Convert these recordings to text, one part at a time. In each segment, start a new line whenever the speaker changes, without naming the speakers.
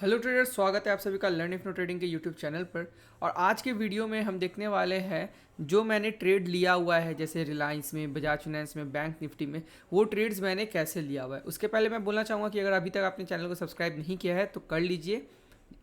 Hello traders, स्वागत है आप सभी का लर्न इफ नो ट्रेडिंग के यूट्यूब चैनल पर। और आज के वीडियो में हम देखने वाले हैं जो मैंने ट्रेड लिया हुआ है, जैसे रिलायंस में, बजाज फाइनेंस में, बैंक निफ्टी में, वो ट्रेड्स मैंने कैसे लिया हुआ है। उसके पहले मैं बोलना चाहूँगा कि अगर अभी तक आपने चैनल को सब्सक्राइब नहीं किया है तो कर लीजिए।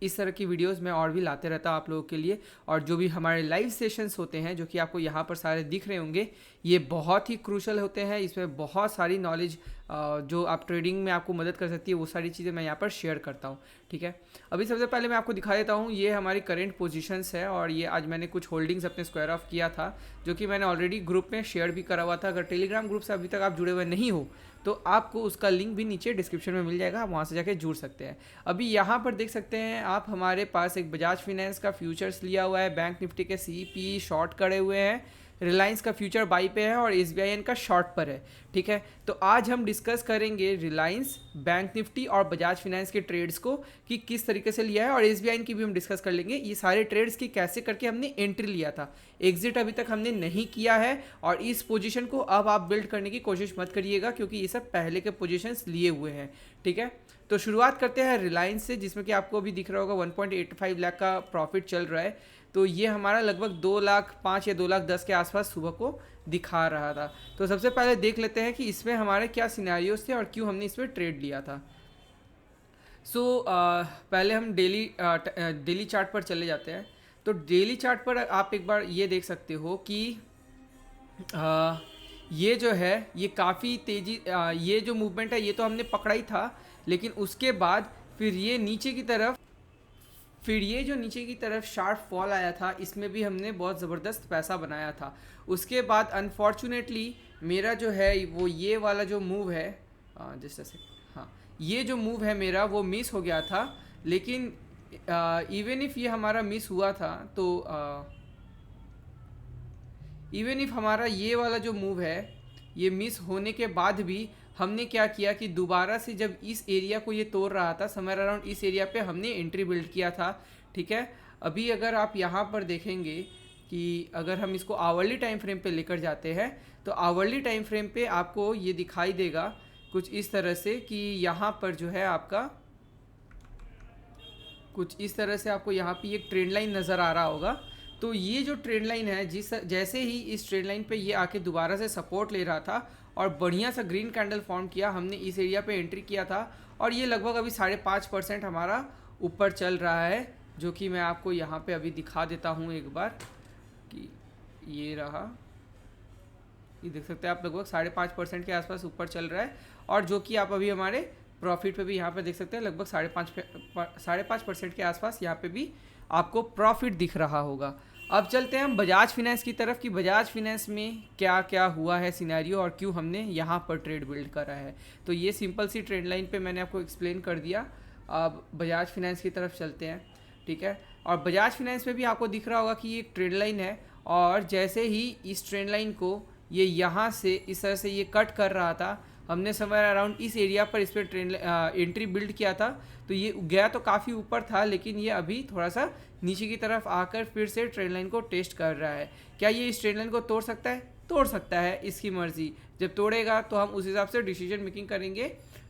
इस तरह की वीडियोस मैं और भी लाते रहता हूँ आप लोगों के लिए। और जो भी हमारे लाइव सेशंस होते हैं, जो कि आपको यहाँ पर सारे दिख रहे होंगे, ये बहुत ही क्रूशल होते हैं। इसमें बहुत सारी नॉलेज जो आप ट्रेडिंग में आपको मदद कर सकती है, वो सारी चीज़ें मैं यहाँ पर शेयर करता हूँ। ठीक है, अभी सबसे पहले मैं आपको दिखा देता हूँ, ये हमारी करेंट पोजीशंस है। और ये आज मैंने कुछ होल्डिंग्स अपने स्क्वायर ऑफ किया था, जो कि मैंने ऑलरेडी ग्रुप में शेयर भी करा हुआ था। अगर टेलीग्राम ग्रुप से अभी तक आप जुड़े हुए नहीं हो तो आपको उसका लिंक भी नीचे डिस्क्रिप्शन में मिल जाएगा, आप वहाँ से जाके जुड़ सकते हैं। अभी यहाँ पर देख सकते हैं आप, हमारे पास एक बजाज फाइनेंस का फ्यूचर्स लिया हुआ है, बैंक निफ्टी के सीपी शॉर्ट करे हुए हैं, रिलायंस का फ्यूचर बाई पे है और एसबीआईएन का शॉर्ट पर है। ठीक है, तो आज हम डिस्कस करेंगे रिलायंस, बैंक निफ्टी और बजाज फाइनेंस के ट्रेड्स को कि किस तरीके से लिया है, और एसबीआईएन की भी हम डिस्कस कर लेंगे, ये सारे ट्रेड्स की कैसे करके हमने एंट्री लिया था। एग्जिट अभी तक हमने नहीं किया है, और इस पोजीशन को अब आप बिल्ड करने की कोशिश मत करिएगा, क्योंकि ये सब पहले के पोजीशंस लिए हुए हैं। ठीक है, तो शुरुआत करते हैं रिलायंस से, जिसमें कि आपको अभी दिख रहा होगा 1.85 लाख का प्रॉफिट चल रहा है। तो ये हमारा लगभग 2,05,000 या 2,10,000 के आसपास सुबह को दिखा रहा था। तो सबसे पहले देख लेते हैं कि इसमें हमारे क्या सिनेरियोस थे और क्यों हमने इसमें ट्रेड लिया था। पहले हम डेली चार्ट पर चले जाते हैं। तो डेली चार्ट पर आप एक बार ये देख सकते हो कि आ, ये जो है, ये काफ़ी तेज़ी, ये जो मूवमेंट है ये तो हमने पकड़ा ही था, लेकिन उसके बाद फिर ये जो नीचे की तरफ शार्प फॉल आया था, इसमें भी हमने बहुत ज़बरदस्त पैसा बनाया था। उसके बाद अनफॉर्चुनेटली मेरा जो है वो ये वाला जो मूव है, जस्ट ऐसे, हाँ, ये जो मूव है मेरा वो मिस हो गया था। लेकिन इवन इफ़ ये हमारा मिस हुआ था तो इवन इफ हमारा ये वाला जो मूव है ये मिस होने के बाद भी हमने क्या किया कि दोबारा से जब इस एरिया को ये तोड़ रहा था, समवेयर अराउंड इस एरिया पे हमने एंट्री बिल्ड किया था। ठीक है, अभी अगर आप यहाँ पर देखेंगे कि अगर हम इसको आवरली टाइम फ्रेम पे लेकर जाते हैं, तो आवरली टाइम फ्रेम पे आपको ये दिखाई देगा कुछ इस तरह से कि यहाँ पर जो है आपका कुछ इस तरह से आपको यहाँ पे एक ट्रेंड लाइन नज़र आ रहा होगा। तो ये जो ट्रेंड लाइन है, जिस जैसे ही इस ट्रेंड लाइन पे ये आके दोबारा से सपोर्ट ले रहा था और बढ़िया सा ग्रीन कैंडल फॉर्म किया, हमने इस एरिया पे एंट्री किया था। और ये लगभग अभी 5.5% हमारा ऊपर चल रहा है, जो कि मैं आपको यहाँ पे अभी दिखा देता हूँ एक बार कि ये रहा, ये देख सकते हैं आप, लगभग 5.5% के आसपास ऊपर चल रहा है। और जो कि आप अभी हमारे प्रॉफिट पे भी यहाँ पे देख सकते हैं, लगभग 5.5% के आसपास यहाँ पे भी आपको प्रॉफिट दिख रहा होगा। अब चलते हैं हम बजाज फाइनेंस की तरफ कि बजाज फाइनेंस में क्या क्या हुआ है सिनेरियो और क्यों हमने यहाँ पर ट्रेड बिल्ड करा है। तो ये सिंपल सी ट्रेड लाइन पे मैंने आपको एक्सप्लेन कर दिया। अब बजाज फाइनेंस की तरफ चलते हैं। ठीक है, और बजाज फाइनेंस में भी आपको दिख रहा होगा कि ये एक ट्रेड लाइन है, और जैसे ही इस ट्रेड लाइन को ये यहाँ से इस तरह से ये कट कर रहा था, हमने समवेयर अराउंड इस एरिया पर इस पर ट्रेंड एंट्री बिल्ड किया था। तो ये गया तो काफ़ी ऊपर था, लेकिन ये अभी थोड़ा सा नीचे की तरफ आकर फिर से ट्रेंड लाइन को टेस्ट कर रहा है। क्या ये इस ट्रेंड लाइन को तोड़ सकता है? तोड़ सकता है, इसकी मर्जी। जब तोड़ेगा तो हम उस हिसाब से डिसीजन मेकिंग करेंगे।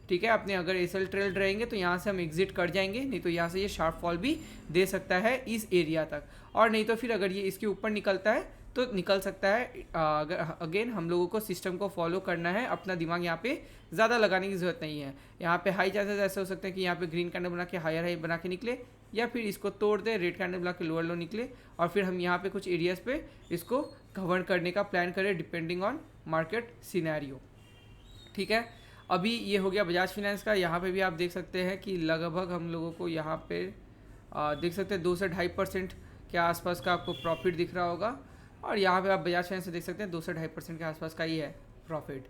ठीक है, अपने अगर एसएल ट्रेड रहेंगे तो यहाँ से हम एग्जिट कर जाएंगे, नहीं तो यहाँ से ये शार्प फॉल भी दे सकता है इस एरिया तक। और नहीं तो फिर अगर ये इसके ऊपर निकलता है तो निकल सकता है। अगर अगेन हम लोगों को सिस्टम को फॉलो करना है, अपना दिमाग यहाँ पे ज़्यादा लगाने की ज़रूरत नहीं है। यहाँ पे हाई चांसेस ऐसे हो सकते हैं कि यहाँ पे ग्रीन कैंडल बना के हायर हाई बना के निकले, या फिर इसको तोड़ दे, रेड कैंडल बना के लोअर लो निकले, और फिर हम यहाँ पे कुछ एरियाज़ पे इसको कवर करने का प्लान करें डिपेंडिंग ऑन मार्केट सिनेरियो। ठीक है, अभी ये हो गया बजाज फाइनेंस का। यहाँ पे भी आप देख सकते हैं कि लगभग हम लोगों को यहाँ पे देख सकते हैं 2 से 2.5% के आसपास का आपको प्रॉफिट दिख रहा होगा। और यहाँ पे आप बजाज फाइनेंस से देख सकते हैं 2 से 2.5% के आसपास का ही है प्रॉफिट।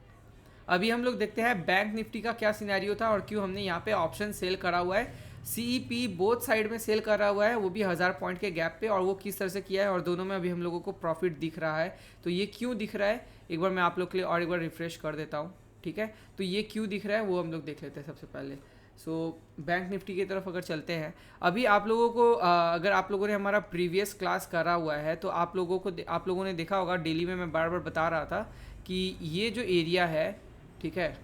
अभी हम लोग देखते हैं बैंक निफ्टी का क्या सिनेरियो था और क्यों हमने यहाँ पे ऑप्शन सेल करा हुआ है। सीईपी बोथ साइड में सेल करा हुआ है, वो भी 1000 पॉइंट के गैप पे, और वो किस तरह से किया है, और दोनों में अभी हम लोगों को प्रॉफिट दिख रहा है। तो ये क्यों दिख रहा है, एक बार मैं आप लोग के लिए और एक बार रिफ्रेश कर देता हूँ। ठीक है, तो ये क्यों दिख रहा है वो हम लोग देख लेते हैं सबसे पहले। बैंक निफ्टी की तरफ अगर चलते हैं, अभी आप लोगों को अगर आप लोगों ने हमारा प्रीवियस क्लास करा हुआ है तो आप लोगों ने देखा होगा, डेली में मैं बार बार बता रहा था कि ये जो एरिया है, ठीक है,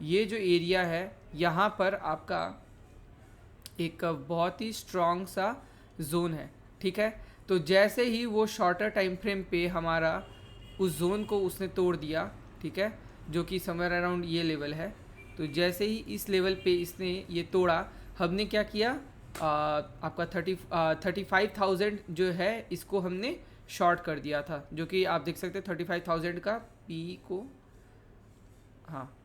ये जो एरिया है यहाँ पर आपका एक बहुत ही स्ट्रॉन्ग सा जोन है, ठीक है। तो जैसे ही वो शॉर्टर टाइम फ्रेम पे हमारा उस जोन को उसने तोड़ दिया, ठीक है, जो कि समवेयर अराउंड ये लेवल है। तो जैसे ही इस लेवल पे इसने ये तोड़ा, हमने क्या किया, आपका 35,000 जो है इसको हमने शॉर्ट कर दिया था, जो कि आप देख सकते हैं 35,000 का पी को, हाँ,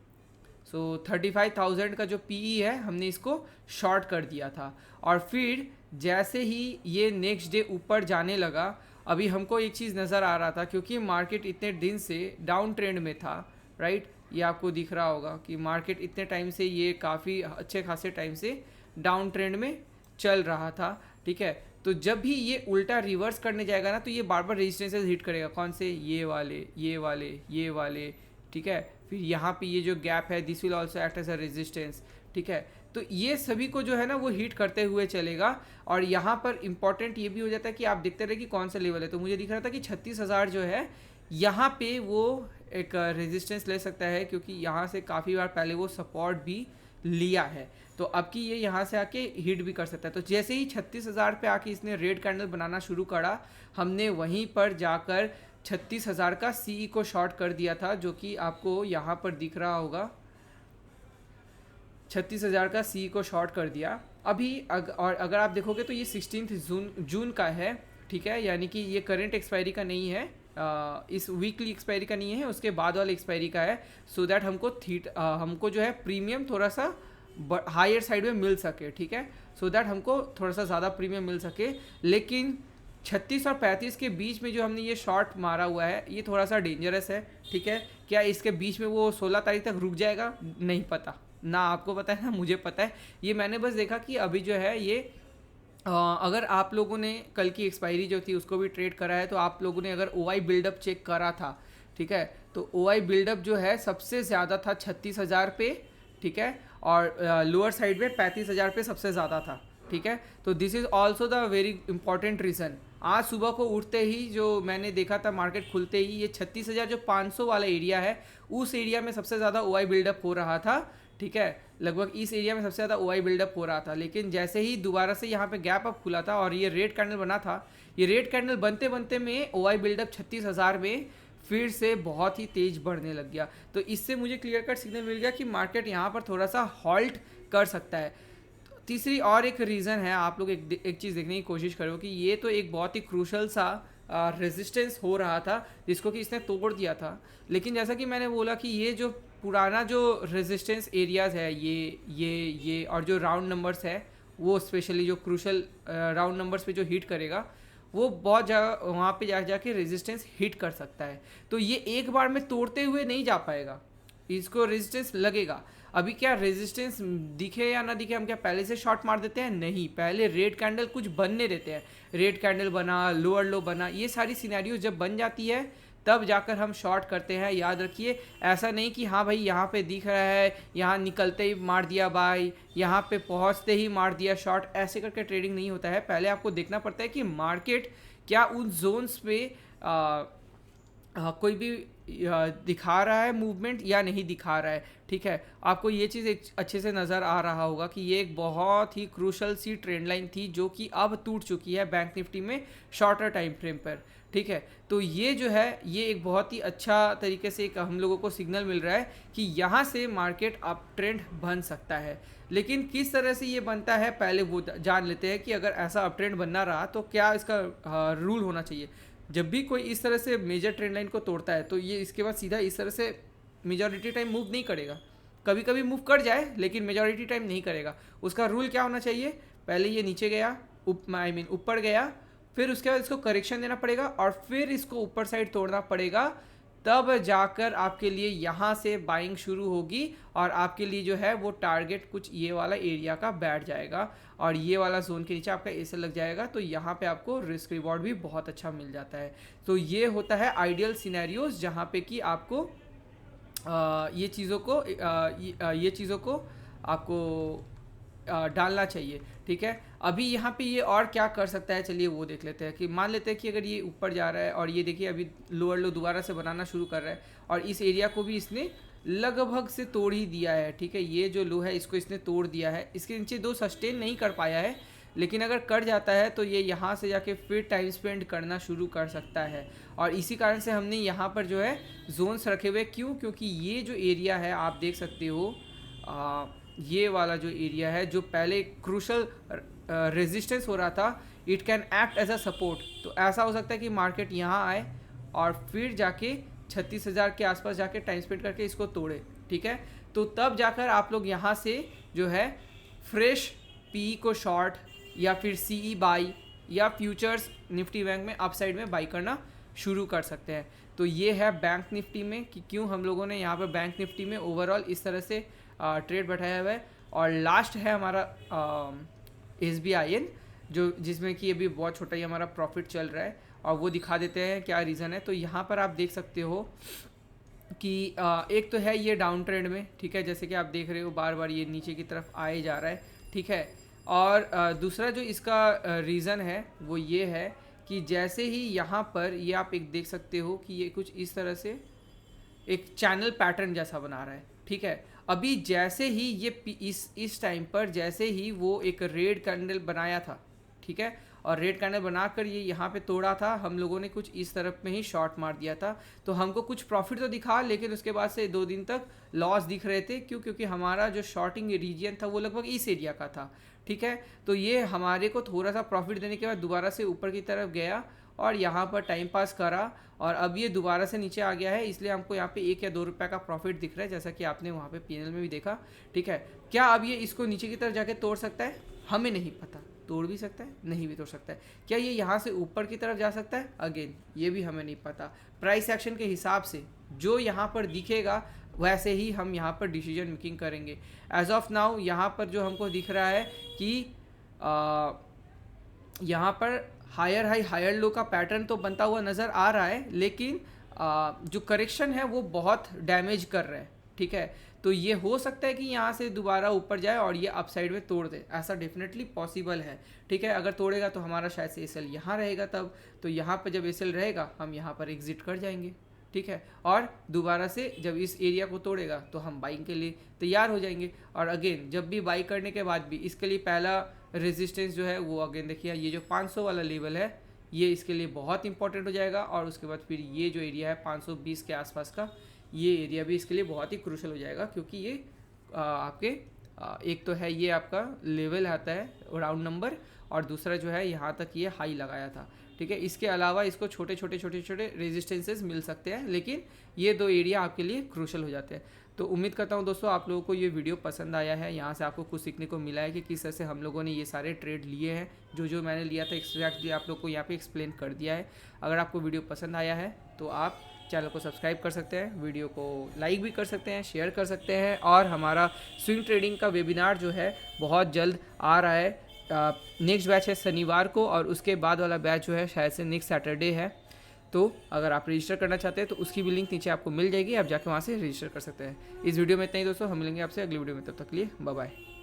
सो 35,000 का जो पीई है हमने इसको शॉर्ट कर दिया था। और फिर जैसे ही ये नेक्स्ट डे ऊपर जाने लगा, अभी हमको एक चीज़ नज़र आ रहा था, क्योंकि मार्केट इतने दिन से डाउन ट्रेंड में था, राइट। ये आपको दिख रहा होगा कि मार्केट इतने टाइम से, ये काफ़ी अच्छे खासे टाइम से डाउन ट्रेंड में चल रहा था, ठीक है। तो जब भी ये उल्टा रिवर्स करने जाएगा ना, तो ये बार बार रेजिस्टेंसेस हिट करेगा। कौन से? ये वाले, ये वाले, ये वाले, ठीक है। फिर यहाँ पे ये जो गैप है, this will also act as a resistance, ठीक है। तो ये सभी को जो है ना वो हिट करते हुए चलेगा। और यहाँ पर इंपॉर्टेंट ये भी हो जाता है कि आप देखते रहे कि कौन सा लेवल है। तो मुझे दिख रहा था कि 36,000 जो है यहाँ पे वो एक रेजिस्टेंस ले सकता है, क्योंकि यहाँ से काफ़ी बार पहले वो सपोर्ट भी लिया है। तो अब की ये यहाँ से आके हिट भी कर सकता है। तो जैसे ही 36,000 पे आके इसने रेड कैंडल बनाना शुरू करा, हमने वहीं पर जाकर 36,000 का सीई को शॉर्ट कर दिया था, जो कि आपको यहाँ पर दिख रहा होगा। 36,000 का सी को शॉर्ट कर दिया अभी। और अगर आप देखोगे तो ये 16 जून का है, ठीक है, यानी कि ये करंट एक्सपायरी का नहीं है, इस वीकली एक्सपायरी का नहीं है, उसके बाद वाले एक्सपायरी का है। सो दैट हमको जो है प्रीमियम थोड़ा सा हायर साइड में मिल सके, ठीक है। सो दैट हमको थोड़ा सा ज़्यादा प्रीमियम मिल सके। लेकिन 36 और 35 के बीच में जो हमने ये शॉर्ट मारा हुआ है, ये थोड़ा सा डेंजरस है, ठीक है। क्या इसके बीच में वो 16 तारीख तक रुक जाएगा? नहीं पता, ना आपको पता है ना मुझे पता है। ये मैंने बस देखा कि अभी जो है ये अगर आप लोगों ने कल की एक्सपायरी जो थी उसको भी ट्रेड करा है, तो आप लोगों ने अगर OI बिल्डअप चेक करा था, ठीक है, तो OI बिल्डअप जो है सबसे ज़्यादा था 36,000 पे, ठीक है, और लोअर साइड में 35,000 पे सबसे ज़्यादा था, ठीक है। तो this is also the very important reason. आज सुबह को उठते ही जो मैंने देखा था, मार्केट खुलते ही ये 36,000 जो 500 वाला एरिया है, उस एरिया में सबसे ज़्यादा OI बिल्डअप हो रहा था, ठीक है। लगभग इस एरिया में सबसे ज़्यादा OI बिल्डअप हो रहा था। लेकिन जैसे ही दोबारा से यहाँ पे गैप अप खुला था और ये रेड कैंडल बना था, ये रेड कैंडल बनते बनते में OI बिल्डअप 36,000 में फिर से बहुत ही तेज बढ़ने लग गया। तो इससे मुझे क्लियर कट सिग्नल मिल गया कि मार्केट यहाँ पर थोड़ा सा हॉल्ट कर सकता है। तीसरी और एक रीज़न है, आप लोग एक चीज़ देखने की कोशिश करो कि ये तो एक बहुत ही क्रूशल सा रेजिस्टेंस हो रहा था जिसको कि इसने तोड़ दिया था। लेकिन जैसा कि मैंने बोला कि ये जो पुराना जो रेजिस्टेंस एरियाज़ है, ये और जो राउंड नंबर्स है, वो स्पेशली जो क्रूशल राउंड नंबर्स पे जो हिट करेगा, वो बहुत जगह वहाँ पे जाके रेजिस्टेंस हिट कर सकता है। तो ये एक बार में तोड़ते हुए नहीं जा पाएगा, इसको रेजिस्टेंस लगेगा। अभी क्या रेजिस्टेंस दिखे या ना दिखे, हम क्या पहले से शॉर्ट मार देते हैं? नहीं, पहले रेड कैंडल कुछ बनने देते हैं। रेड कैंडल बना, लोअर लो बना, ये सारी सिनेरियो जब बन जाती है तब जाकर हम शॉर्ट करते हैं। याद रखिए, ऐसा नहीं कि हाँ भाई यहाँ पे दिख रहा है, यहाँ निकलते ही मार दिया बाय, यहाँ पे पहुँचते ही मार दिया शॉर्ट, ऐसे करके ट्रेडिंग नहीं होता है। पहले आपको देखना पड़ता है कि मार्केट क्या उन जोन्स पे कोई भी दिखा रहा है मूवमेंट या नहीं दिखा रहा है, ठीक है। आपको ये चीज़ एक अच्छे से नज़र आ रहा होगा कि ये एक बहुत ही क्रूशल सी ट्रेंड लाइन थी जो कि अब टूट चुकी है बैंक निफ्टी में शॉर्टर टाइम फ्रेम पर, ठीक है। तो ये जो है ये एक बहुत ही अच्छा तरीके से एक हम लोगों को सिग्नल मिल रहा है कि यहाँ से मार्केट अप ट्रेंड बन सकता है। लेकिन किस तरह से ये बनता है पहले वो जान लेते हैं कि अगर ऐसा अप ट्रेंड बनना रहा तो क्या इसका रूल होना चाहिए। जब भी कोई इस तरह से मेजर ट्रेंड लाइन को तोड़ता है तो ये इसके बाद सीधा इस तरह से मेजॉरिटी टाइम मूव नहीं करेगा। कभी कभी मूव कर जाए लेकिन मेजॉरिटी टाइम नहीं करेगा। उसका रूल क्या होना चाहिए, पहले ये नीचे गया, ऊपर गया, फिर उसके बाद इसको करेक्शन देना पड़ेगा और फिर इसको ऊपर साइड तोड़ना पड़ेगा, तब जाकर आपके लिए यहाँ से बाइंग शुरू होगी और आपके लिए जो है वो टारगेट कुछ ये वाला एरिया का बैठ जाएगा और ये वाला जोन के नीचे आपका ऐसे लग जाएगा। तो यहाँ पे आपको रिस्क रिवॉर्ड भी बहुत अच्छा मिल जाता है। तो ये होता है आइडियल सिनेरियोज जहाँ पे कि आपको ये चीज़ों को आपको डालना चाहिए, ठीक है। अभी यहाँ पे ये और क्या कर सकता है, चलिए वो देख लेते हैं। कि मान लेते हैं कि अगर ये ऊपर जा रहा है और ये देखिए अभी लोअर लो दोबारा से बनाना शुरू कर रहा है और इस एरिया को भी इसने लगभग से तोड़ ही दिया है, ठीक है। ये जो लो है इसको इसने तोड़ दिया है, इसके नीचे दो सस्टेन नहीं कर पाया है, लेकिन अगर कर जाता है तो ये यहाँ से जाके फिर टाइम स्पेंड करना शुरू कर सकता है। और इसी कारण से हमने यहाँ पर जो है जोन्स रखे हुए, क्यों, क्योंकि ये जो एरिया है आप देख सकते हो, ये वाला जो एरिया है जो पहले क्रूशल रेजिस्टेंस हो रहा था, it can act as a support. तो ऐसा हो सकता है कि मार्केट यहाँ आए और फिर जाके 36,000 के आसपास जाके टाइम स्पेंड करके इसको तोड़े, ठीक है। तो तब जाकर आप लोग यहाँ से जो है फ्रेश पी को शॉर्ट या फिर सीई बाई या फ्यूचर्स निफ्टी बैंक में अपसाइड में बाई करना शुरू कर सकते हैं। तो ये है बैंक निफ्टी में कि क्यों हम लोगों ने यहाँ पर बैंक निफ्टी में ओवरऑल इस तरह से ट्रेड बैठाया हुआ है। और लास्ट है हमारा SBIN, जो जिसमें कि अभी बहुत छोटा ही हमारा प्रॉफिट चल रहा है, और वो दिखा देते हैं क्या रीज़न है। तो यहाँ पर आप देख सकते हो कि एक तो है ये डाउन ट्रेंड में, ठीक है, जैसे कि आप देख रहे हो बार बार ये नीचे की तरफ आए जा रहा है, ठीक है। और दूसरा जो इसका रीज़न है वो ये है कि जैसे ही यहाँ पर ये आप एक देख सकते हो कि ये कुछ इस तरह से एक चैनल पैटर्न जैसा बना रहा है, ठीक है। अभी जैसे ही ये इस टाइम पर जैसे ही वो एक रेड कैंडल बनाया था, ठीक है, और रेड कैंडल बनाकर ये यहाँ पे तोड़ा था, हम लोगों ने कुछ इस तरफ में ही शॉर्ट मार दिया था। तो हमको कुछ प्रॉफिट तो दिखा, लेकिन उसके बाद से 2 दिन तक लॉस दिख रहे थे, क्यों, क्योंकि हमारा जो शॉर्टिंग रीजन था वो लगभग इस एरिया का था, ठीक है। तो ये हमारे को थोड़ा सा प्रॉफिट देने के बाद दोबारा से ऊपर की तरफ गया और यहाँ पर टाइम पास करा, और अब ये दोबारा से नीचे आ गया है, इसलिए हमको यहाँ पे 1 या 2 रुपये का प्रॉफिट दिख रहा है, जैसा कि आपने वहाँ पे PNL में भी देखा, ठीक है। क्या अब ये इसको नीचे की तरफ जाके तोड़ सकता है? हमें नहीं पता, तोड़ भी सकता है, नहीं भी तोड़ सकता है। क्या ये यहाँ से ऊपर की तरफ जा सकता है? अगेन ये भी हमें नहीं पता। प्राइस एक्शन के हिसाब से जो यहाँ पर दिखेगा वैसे ही हम यहाँ पर डिसीजन मेकिंग करेंगे। एज ऑफ नाउ यहाँ पर जो हमको दिख रहा है कि यहाँ पर हायर हाई हायर लो का पैटर्न तो बनता हुआ नज़र आ रहा है, लेकिन जो करेक्शन है वो बहुत डैमेज कर रहा है, ठीक है। तो ये हो सकता है कि यहाँ से दोबारा ऊपर जाए और ये अपसाइड में तोड़ दे, ऐसा डेफिनेटली पॉसिबल है, ठीक है। अगर तोड़ेगा तो हमारा शायद से एसएल यहाँ रहेगा, तब तो यहाँ पर जब एसएल रहेगा हम यहाँ पर एग्जिट कर जाएंगे, ठीक है। और दोबारा से जब इस एरिया को तोड़ेगा तो हम बाइंग के लिए तैयार हो जाएंगे। और अगेन जब भी बाई करने के बाद भी इसके लिए पहला रेजिस्टेंस जो है वो अगेन देखिए ये जो 500 वाला लेवल है ये इसके लिए बहुत इंपॉर्टेंट हो जाएगा, और उसके बाद फिर ये जो एरिया है 520 के आसपास का, ये एरिया भी इसके लिए बहुत ही क्रूशल हो जाएगा, क्योंकि ये आपके एक तो है ये आपका लेवल आता है राउंड नंबर, और दूसरा जो है यहाँ तक ये हाई लगाया था, ठीक है। इसके अलावा इसको छोटे छोटे रेजिस्टेंसेस मिल सकते हैं, लेकिन ये 2 एरिया आपके लिए क्रूशल हो जाते हैं। तो उम्मीद करता हूँ दोस्तों आप लोगों को ये वीडियो पसंद आया है, यहाँ से आपको कुछ सीखने को मिला है कि किस तरह से हम लोगों ने ये सारे ट्रेड लिए हैं, जो मैंने लिया था एक्जैक्टली आप लोग को यहाँ पे एक्सप्लेन कर दिया है। अगर आपको वीडियो पसंद आया है तो आप चैनल को सब्सक्राइब कर सकते हैं, वीडियो को लाइक भी कर सकते हैं, शेयर कर सकते हैं, और हमारा स्विंग ट्रेडिंग का वेबिनार जो है बहुत जल्द आ रहा है। नेक्स्ट बैच है शनिवार को, और उसके बाद वाला बैच जो है शायद से नेक्स्ट सैटरडे है। तो अगर आप रजिस्टर करना चाहते हैं तो उसकी भी लिंक नीचे आपको मिल जाएगी, आप जाके वहाँ से रजिस्टर कर सकते हैं। इस वीडियो में इतना ही दोस्तों, हम मिलेंगे आपसे अगली वीडियो में, तब तक के लिए बाय बाय।